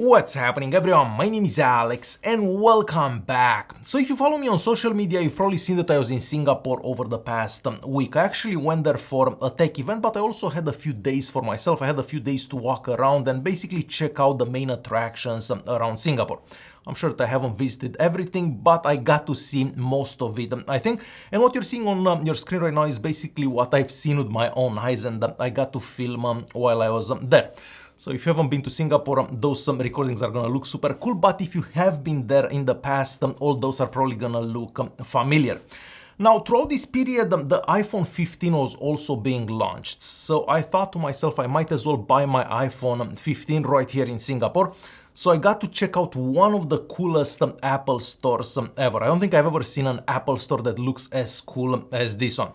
What's happening, everyone? My name is Alex and welcome back. So if you follow me on social media, you've probably seen that I was in Singapore over the past week. I actually went there for a tech event, but I also had a few days for myself. I had a few days to walk around and basically check out the main attractions around Singapore. I'm sure that I haven't visited everything, but I got to see most of it, I think. And what you're seeing on your screen right now is basically what I've seen with my own eyes, and I got to film while I was there. So if you haven't been to Singapore, those recordings are gonna look super cool, but if you have been there in the past, all those are probably gonna look familiar. Now, throughout this period, the iPhone 15 was also being launched. So I thought to myself, I might as well buy my iPhone 15 right here in Singapore. So I got to check out one of the coolest Apple stores ever. I don't think I've ever seen an Apple store that looks as cool as this one.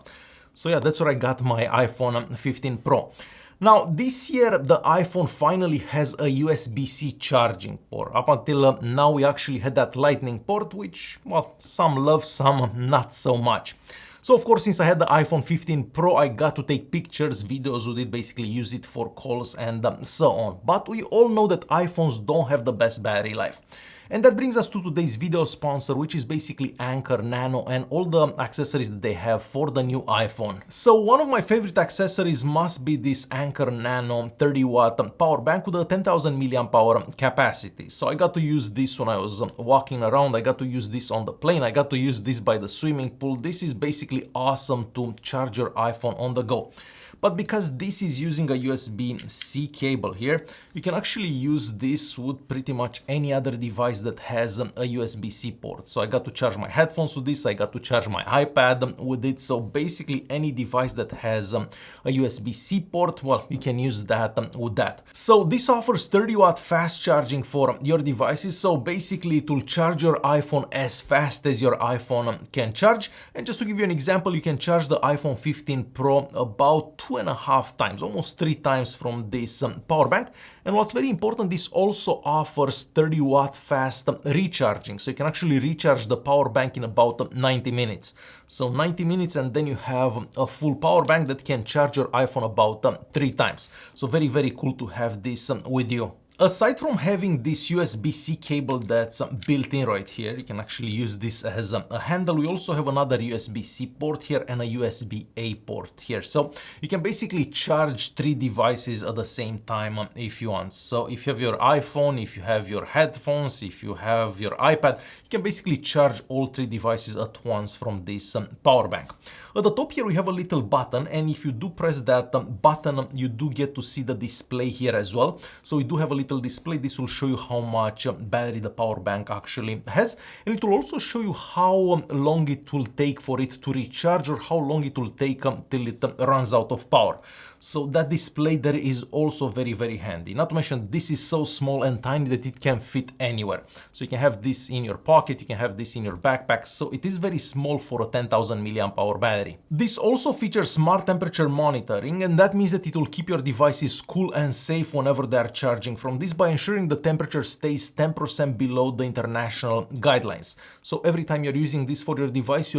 So yeah, that's where I got my iPhone 15 Pro. Now, this year, the iPhone finally has a USB-C charging port. Up until now, we actually had that Lightning port, which, well, some love, some not so much. So, of course, since I had the iPhone 15 Pro, I got to take pictures, videos with it, basically use it for calls and so on. But we all know that iPhones don't have the best battery life. And that brings us to today's video sponsor, which is basically Anker Nano and all the accessories that they have for the new iPhone. So one of my favorite accessories must be this Anker Nano 30-watt power bank with a 10,000 milliamp hour capacity. So I got to use this when I was walking around, I got to use this on the plane, I got to use this by the swimming pool. This is basically awesome to charge your iPhone on the go. But because this is using a USB-C cable here, you can actually use this with pretty much any other device that has a USB-C port. So I got to charge my headphones with this, I got to charge my iPad with it. So basically any device that has a USB-C port, well, you can use that with that. So this offers 30-watt fast charging for your devices. So basically it will charge your iPhone as fast as your iPhone can charge. And just to give you an example, you can charge the iPhone 15 Pro about 2.5 times, almost 3 times from this power bank. And what's very important, this also offers 30-watt fast recharging. So you can actually recharge the power bank in about 90 minutes. So 90 minutes and then you have a full power bank that can charge your iPhone about 3 times. So very, very cool to have this with you. Aside from having this USB-C cable that's built in right here, you can actually use this as a handle. We also have another USB-C port here and a USB-A port here. So you can basically charge 3 devices at the same time if you want. So if you have your iPhone, if you have your headphones, if you have your iPad, you can basically charge all 3 devices at once from this power bank. At the top here, we have a little button, and if you do press that button, you do get to see the display here as well. So we do have a little display. This will show you how much battery the power bank actually has, and it will also show you how long it will take for it to recharge or how long it will take till it runs out of power. So that display there is also very, very handy. Not to mention, this is so small and tiny that it can fit anywhere. So you can have this in your pocket, you can have this in your backpack. So it is very small for a 10,000 milliamp hour battery. This also features smart temperature monitoring, and that means that it will keep your devices cool and safe whenever they are charging from this by ensuring the temperature stays 10% below the international guidelines. So every time you're using this for your device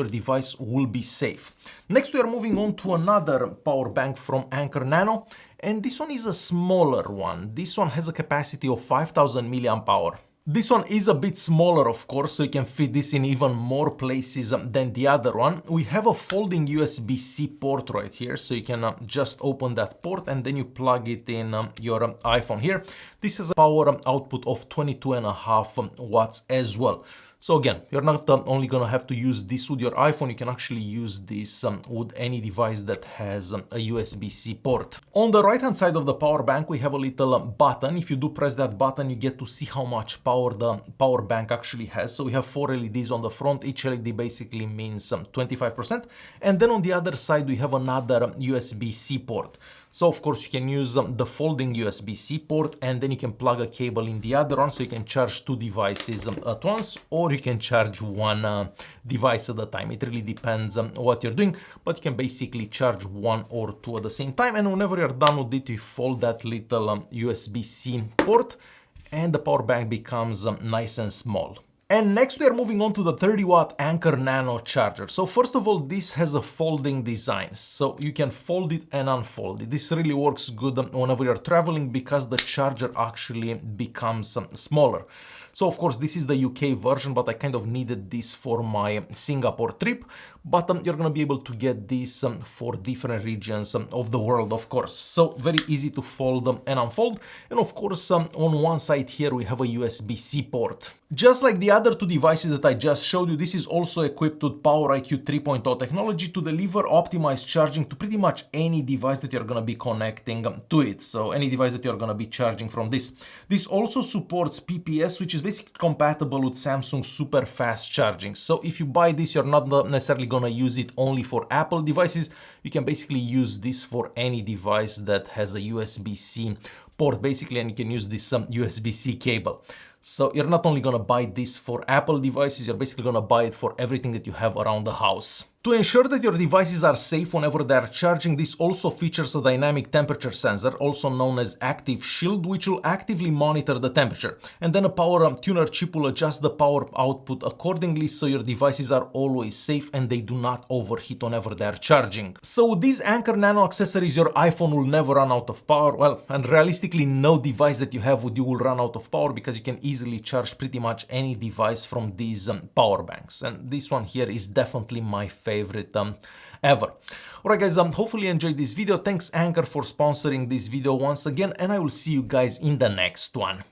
will be safe. Next, we are moving on to another power bank from Anker Nano, and this one is a smaller one. This one has a capacity of 5,000 milliamp hour. This one is a bit smaller, of course, so you can fit this in even more places than the other one. We have a folding USB-C port right here, so you can just open that port and then you plug it in your iPhone here. This has a power output of 22.5 watts as well. So again, you're not only gonna have to use this with your iPhone, you can actually use this with any device that has a USB-C port. On the right hand side of the power bank, we have a little button. If you do press that button, you get to see how much power the power bank actually has. So we have 4 LEDs on the front. Each LED basically means 25%. And then on the other side, we have another USB-C port. So of course you can use the folding USB-C port, and then you can plug a cable in the other one, so you can charge 2 devices at once, or you can charge 1 device at a time. It really depends on what you're doing, but you can basically charge 1 or 2 at the same time. And whenever you're done with it, you fold that little USB-C port and the power bank becomes nice and small. And next we are moving on to the 30-watt Anker Nano charger. So first of all, this has a folding design, so you can fold it and unfold it. This really works good whenever you're traveling because the charger actually becomes smaller. So of course this is the UK version, but I kind of needed this for my Singapore trip. But you're gonna be able to get this for different regions of the world, of course. So very easy to fold and unfold. And of course on one side here we have a USB-C port. Just like the other two devices that I just showed you, this is also equipped with PowerIQ 3.0 technology to deliver optimized charging to pretty much any device that you're gonna be connecting to it. So any device that you're gonna be charging from this. This also supports PPS, which is basically compatible with Samsung's super fast charging. So if you buy this, you're not necessarily gonna use it only for Apple devices. You can basically use this for any device that has a USB-C port basically, and you can use this USB-C cable. So you're not only gonna buy this for Apple devices, you're basically gonna buy it for everything that you have around the house. To ensure that your devices are safe whenever they are charging, this also features a dynamic temperature sensor, also known as Active Shield, which will actively monitor the temperature. And then a power tuner chip will adjust the power output accordingly, so your devices are always safe and they do not overheat whenever they are charging. So with these Anker Nano accessories, your iPhone will never run out of power. Well, and realistically, no device that you have with you will run out of power because you can easily charge pretty much any device from these power banks. And this one here is definitely my favorite ever. Alright guys, hopefully you enjoyed this video. Thanks Anker for sponsoring this video once again, and I will see you guys in the next one.